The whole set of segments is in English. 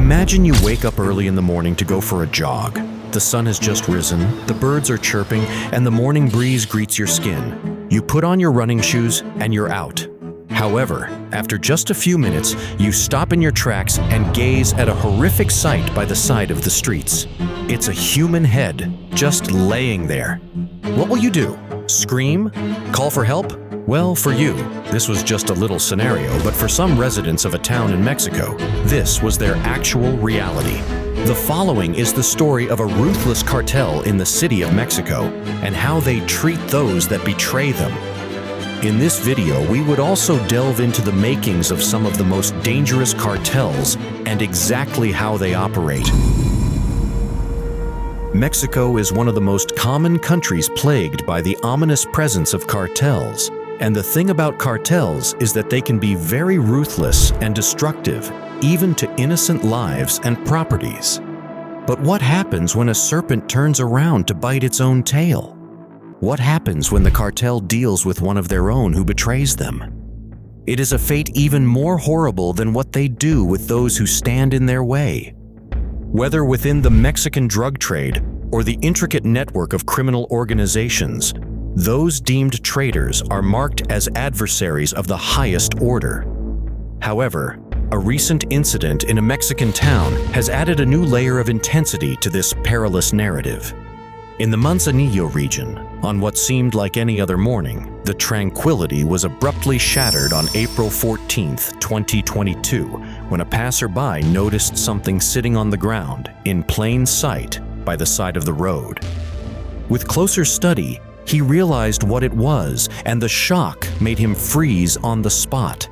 Imagine you wake up early in the morning to go for a jog. The sun has just risen, the birds are chirping, and the morning breeze greets your skin. You put on your running shoes and you're out. However, after just a few minutes, you stop in your tracks and gaze at a horrific sight by the side of the streets. It's a human head, just laying there. What will you do? Scream? Call for help? Well, for you, this was just a little scenario, but for some residents of a town in Mexico, this was their actual reality. The following is the story of a ruthless cartel in the city of Mexico and how they treat those that betray them. In this video, we would also delve into the makings of some of the most dangerous cartels and exactly how they operate. Mexico is one of the most common countries plagued by the ominous presence of cartels. And the thing about cartels is that they can be very ruthless and destructive, even to innocent lives and properties. But what happens when a serpent turns around to bite its own tail? What happens when the cartel deals with one of their own who betrays them? It is a fate even more horrible than what they do with those who stand in their way. Whether within the Mexican drug trade or the intricate network of criminal organizations, those deemed traitors are marked as adversaries of the highest order. However, a recent incident in a Mexican town has added a new layer of intensity to this perilous narrative. In the Manzanillo region, on what seemed like any other morning, the tranquility was abruptly shattered on April 14, 2022, when a passerby noticed something sitting on the ground in plain sight by the side of the road. With closer study, he realized what it was, and the shock made him freeze on the spot.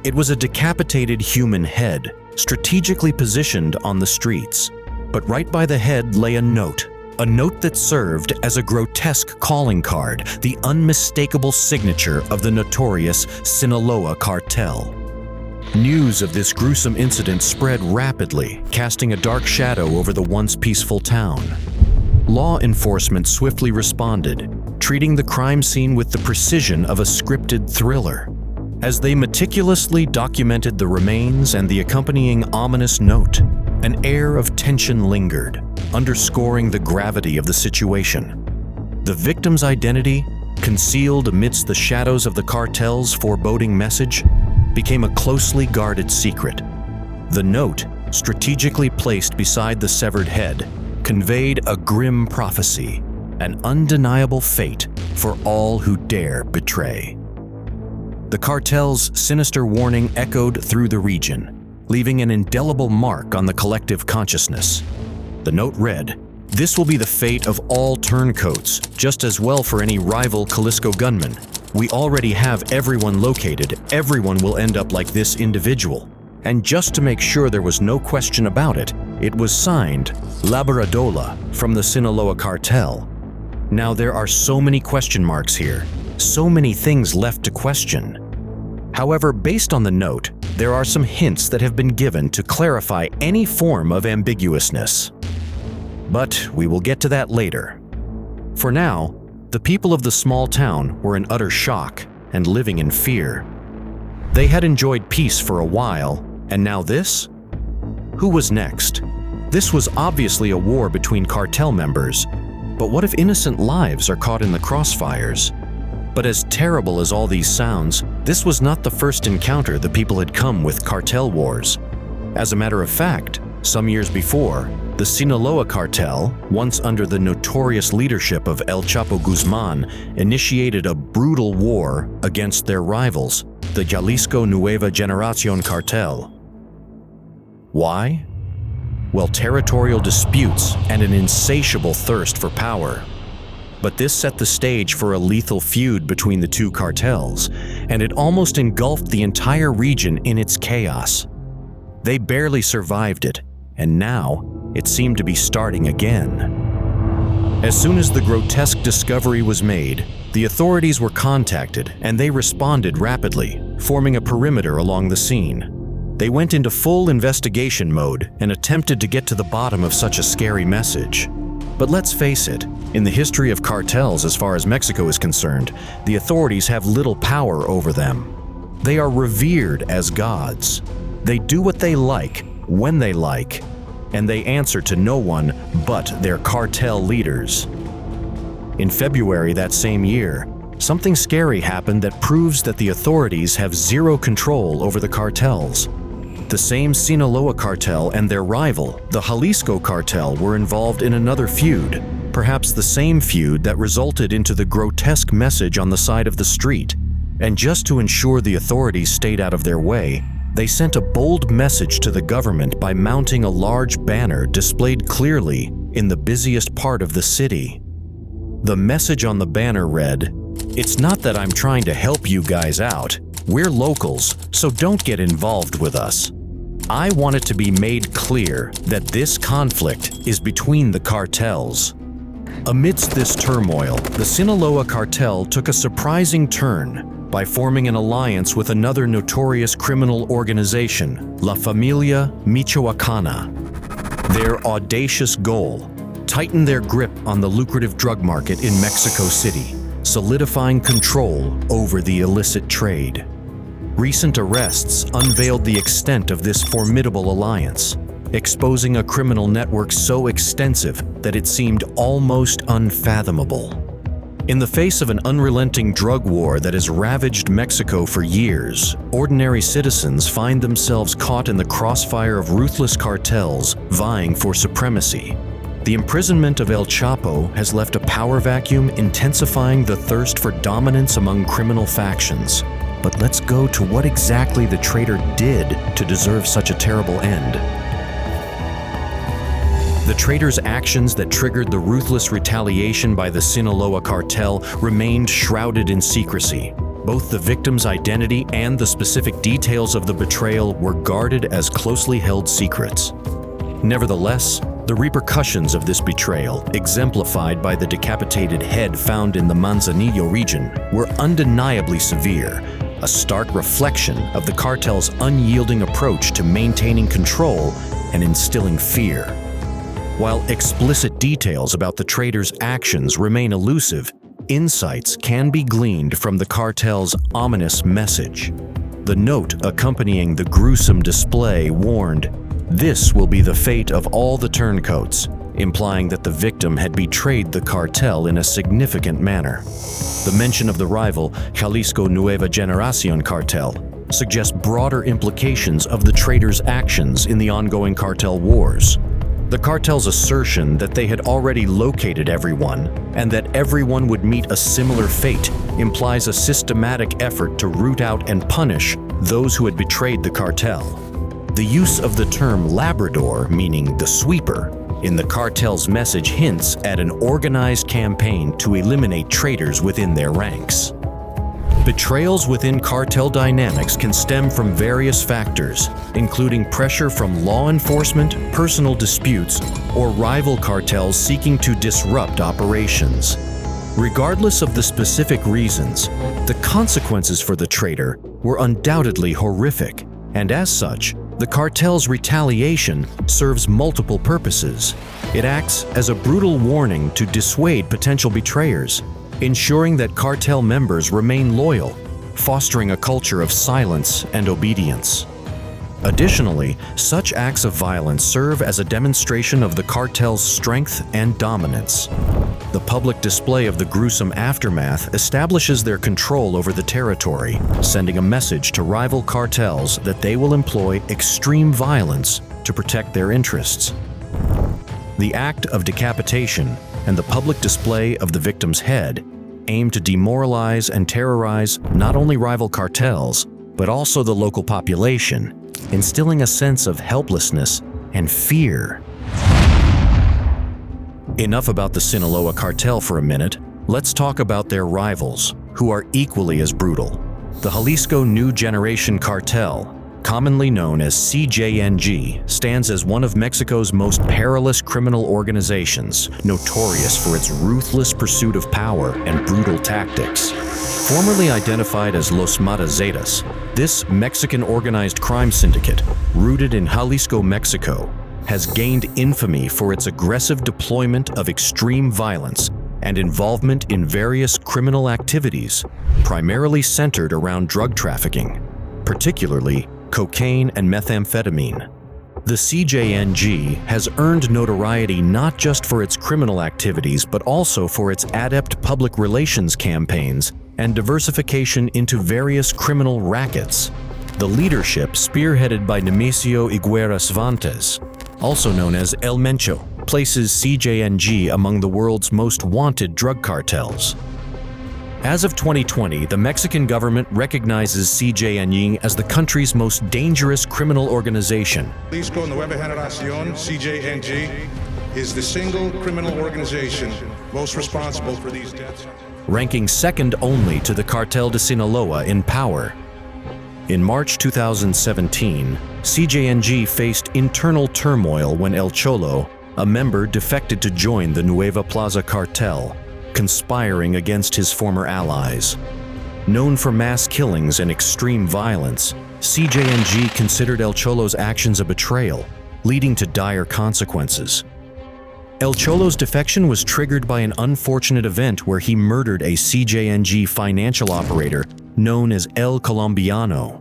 It was a decapitated human head, strategically positioned on the streets. But right by the head lay a note that served as a grotesque calling card, the unmistakable signature of the notorious Sinaloa Cartel. News of this gruesome incident spread rapidly, casting a dark shadow over the once peaceful town. Law enforcement swiftly responded, treating the crime scene with the precision of a scripted thriller. As they meticulously documented the remains and the accompanying ominous note, an air of tension lingered, underscoring the gravity of the situation. The victim's identity, concealed amidst the shadows of the cartel's foreboding message, became a closely guarded secret. The note, strategically placed beside the severed head, conveyed a grim prophecy, an undeniable fate for all who dare betray. The cartel's sinister warning echoed through the region, leaving an indelible mark on the collective consciousness. The note read, "This will be the fate of all turncoats, just as well for any rival Jalisco gunman. We already have everyone located. Everyone will end up like this individual." And just to make sure there was no question about it, it was signed Labradola from the Sinaloa Cartel. Now there are so many question marks here, so many things left to question. However, based on the note, there are some hints that have been given to clarify any form of ambiguousness. But we will get to that later. For now, the people of the small town were in utter shock and living in fear. They had enjoyed peace for a while, and now this? Who was next? This was obviously a war between cartel members, but what if innocent lives are caught in the crossfires? But as terrible as all these sounds, this was not the first encounter the people had come with cartel wars. As a matter of fact, some years before, the Sinaloa Cartel, once under the notorious leadership of El Chapo Guzman, initiated a brutal war against their rivals, the Jalisco New Generation Cartel. Why? Well, territorial disputes and an insatiable thirst for power. But this set the stage for a lethal feud between the two cartels, and it almost engulfed the entire region in its chaos. They barely survived it, and now it seemed to be starting again. As soon as the grotesque discovery was made, the authorities were contacted, and they responded rapidly, forming a perimeter along the scene. They went into full investigation mode and attempted to get to the bottom of such a scary message. But let's face it, in the history of cartels as far as Mexico is concerned, the authorities have little power over them. They are revered as gods. They do what they like, when they like, and they answer to no one but their cartel leaders. In February that same year, something scary happened that proves that the authorities have zero control over the cartels. The same Sinaloa Cartel and their rival, the Jalisco Cartel, were involved in another feud, perhaps the same feud that resulted into the grotesque message on the side of the street. And just to ensure the authorities stayed out of their way, they sent a bold message to the government by mounting a large banner displayed clearly in the busiest part of the city. The message on the banner read, "It's not that I'm trying to help you guys out. We're locals, so don't get involved with us. I want it to be made clear that this conflict is between the cartels." Amidst this turmoil, the Sinaloa Cartel took a surprising turn by forming an alliance with another notorious criminal organization, La Familia Michoacana. Their audacious goal: tighten their grip on the lucrative drug market in Mexico City, solidifying control over the illicit trade. Recent arrests unveiled the extent of this formidable alliance, exposing a criminal network so extensive that it seemed almost unfathomable. In the face of an unrelenting drug war that has ravaged Mexico for years, ordinary citizens find themselves caught in the crossfire of ruthless cartels vying for supremacy. The imprisonment of El Chapo has left a power vacuum, intensifying the thirst for dominance among criminal factions. But let's go to what exactly the traitor did to deserve such a terrible end. The traitor's actions that triggered the ruthless retaliation by the Sinaloa Cartel remained shrouded in secrecy. Both the victim's identity and the specific details of the betrayal were guarded as closely held secrets. Nevertheless, the repercussions of this betrayal, exemplified by the decapitated head found in the Manzanillo region, were undeniably severe, a stark reflection of the cartel's unyielding approach to maintaining control and instilling fear. While explicit details about the traitor's actions remain elusive, insights can be gleaned from the cartel's ominous message. The note accompanying the gruesome display warned, "This will be the fate of all the turncoats," implying that the victim had betrayed the cartel in a significant manner. The mention of the rival, Jalisco New Generation Cartel, suggests broader implications of the traitor's actions in the ongoing cartel wars. The cartel's assertion that they had already located everyone and that everyone would meet a similar fate implies a systematic effort to root out and punish those who had betrayed the cartel. The use of the term Labrador, meaning the sweeper, in the cartel's message hints at an organized campaign to eliminate traitors within their ranks. Betrayals within cartel dynamics can stem from various factors, including pressure from law enforcement, personal disputes, or rival cartels seeking to disrupt operations. Regardless of the specific reasons, the consequences for the traitor were undoubtedly horrific, and as such, the cartel's retaliation serves multiple purposes. It acts as a brutal warning to dissuade potential betrayers, ensuring that cartel members remain loyal, fostering a culture of silence and obedience. Additionally, such acts of violence serve as a demonstration of the cartel's strength and dominance. The public display of the gruesome aftermath establishes their control over the territory, sending a message to rival cartels that they will employ extreme violence to protect their interests. The act of decapitation and the public display of the victim's head aim to demoralize and terrorize not only rival cartels, but also the local population, instilling a sense of helplessness and fear. Enough about the Sinaloa Cartel for a minute. Let's talk about their rivals, who are equally as brutal. The Jalisco New Generation Cartel, commonly known as CJNG, stands as one of Mexico's most perilous criminal organizations, notorious for its ruthless pursuit of power and brutal tactics. Formerly identified as Los Matazetas, this Mexican organized crime syndicate, rooted in Jalisco, Mexico, has gained infamy for its aggressive deployment of extreme violence and involvement in various criminal activities, primarily centered around drug trafficking, particularly cocaine and methamphetamine. The CJNG has earned notoriety not just for its criminal activities, but also for its adept public relations campaigns and diversification into various criminal rackets. The leadership, spearheaded by Nemesio Higuera Cervantes, also known as El Mencho, places CJNG among the world's most wanted drug cartels. As of 2020, the Mexican government recognizes CJNG as the country's most dangerous criminal organization. Jalisco Nueva Generación, CJNG, is the single criminal organization most responsible for these deaths. Ranking second only to the Cartel de Sinaloa in power. In March 2017, CJNG faced internal turmoil when El Cholo, a member, defected to join the Nueva Plaza Cartel, conspiring against his former allies. Known for mass killings and extreme violence, CJNG considered El Cholo's actions a betrayal, leading to dire consequences. El Cholo's defection was triggered by an unfortunate event where he murdered a CJNG financial operator known as El Colombiano.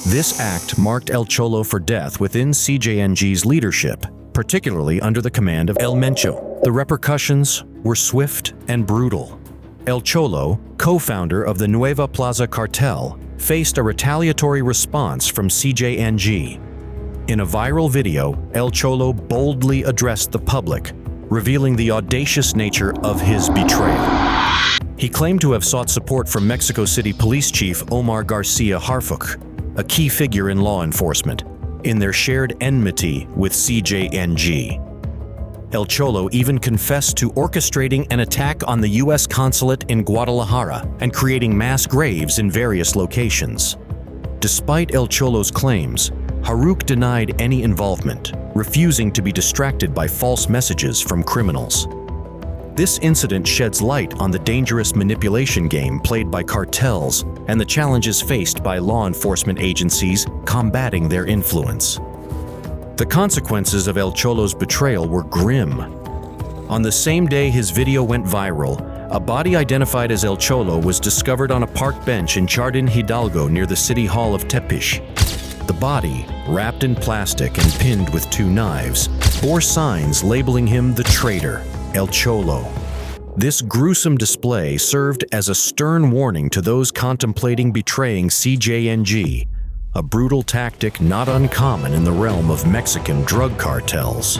This act marked El Cholo for death within CJNG's leadership, particularly under the command of El Mencho. The repercussions were swift and brutal. El Cholo, co-founder of the Nueva Plaza Cartel, faced a retaliatory response from CJNG. In a viral video, El Cholo boldly addressed the public, revealing the audacious nature of his betrayal. He claimed to have sought support from Mexico City Police Chief Omar Garcia Harfuch, a key figure in law enforcement, in their shared enmity with CJNG. El Cholo even confessed to orchestrating an attack on the U.S. consulate in Guadalajara and creating mass graves in various locations. Despite El Cholo's claims, Harfuch denied any involvement, refusing to be distracted by false messages from criminals. This incident sheds light on the dangerous manipulation game played by cartels and the challenges faced by law enforcement agencies combating their influence. The consequences of El Cholo's betrayal were grim. On the same day his video went viral, a body identified as El Cholo was discovered on a park bench in Chardin Hidalgo near the City Hall of Tepic. The body, wrapped in plastic and pinned with 2 knives, bore signs labeling him the traitor, El Cholo. This gruesome display served as a stern warning to those contemplating betraying CJNG, a brutal tactic not uncommon in the realm of Mexican drug cartels.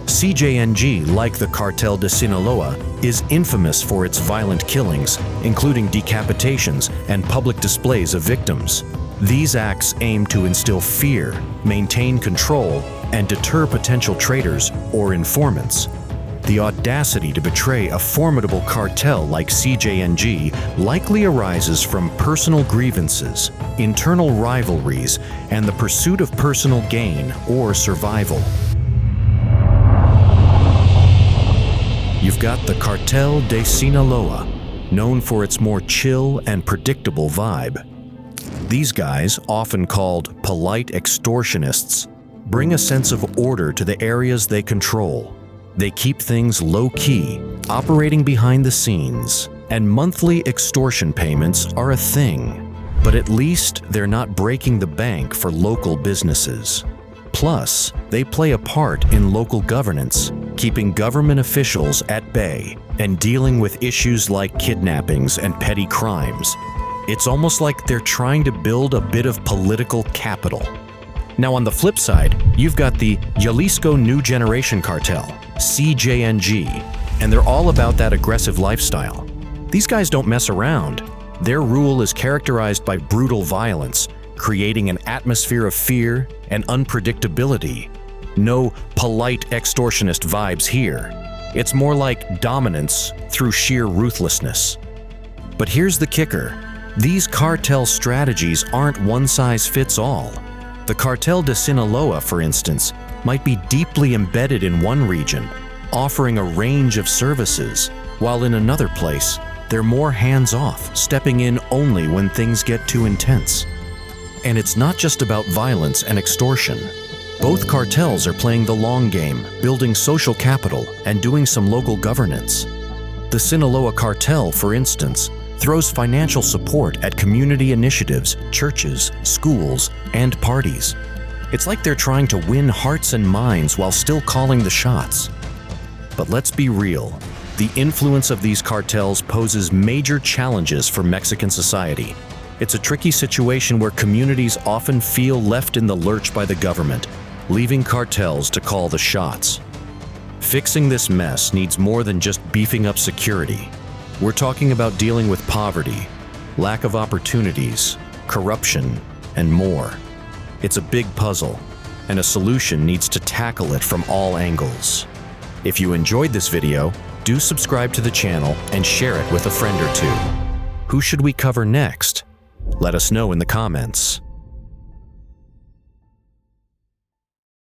CJNG, like the Cartel de Sinaloa, is infamous for its violent killings, including decapitations and public displays of victims. These acts aim to instill fear, maintain control, and deter potential traitors or informants. The audacity to betray a formidable cartel like CJNG likely arises from personal grievances, internal rivalries, and the pursuit of personal gain or survival. You've got the Cartel de Sinaloa, known for its more chill and predictable vibe. These guys, often called polite extortionists, bring a sense of order to the areas they control. They keep things low-key, operating behind the scenes, and monthly extortion payments are a thing. But at least they're not breaking the bank for local businesses. Plus, they play a part in local governance, keeping government officials at bay and dealing with issues like kidnappings and petty crimes. It's almost like they're trying to build a bit of political capital. Now on the flip side, you've got the Jalisco New Generation Cartel, CJNG, and they're all about that aggressive lifestyle. These guys don't mess around. Their rule is characterized by brutal violence, creating an atmosphere of fear and unpredictability. No polite extortionist vibes here. It's more like dominance through sheer ruthlessness. But here's the kicker. These cartel strategies aren't one-size-fits-all. The Cartel de Sinaloa, for instance, might be deeply embedded in one region, offering a range of services, while in another place, they're more hands-off, stepping in only when things get too intense. And it's not just about violence and extortion. Both cartels are playing the long game, building social capital and doing some local governance. The Sinaloa Cartel, for instance, throws financial support at community initiatives, churches, schools, and parties. It's like they're trying to win hearts and minds while still calling the shots. But let's be real. The influence of these cartels poses major challenges for Mexican society. It's a tricky situation where communities often feel left in the lurch by the government, leaving cartels to call the shots. Fixing this mess needs more than just beefing up security. We're talking about dealing with poverty, lack of opportunities, corruption, and more. It's a big puzzle, and a solution needs to tackle it from all angles. If you enjoyed this video, do subscribe to the channel and share it with a friend or two. Who should we cover next? Let us know in the comments.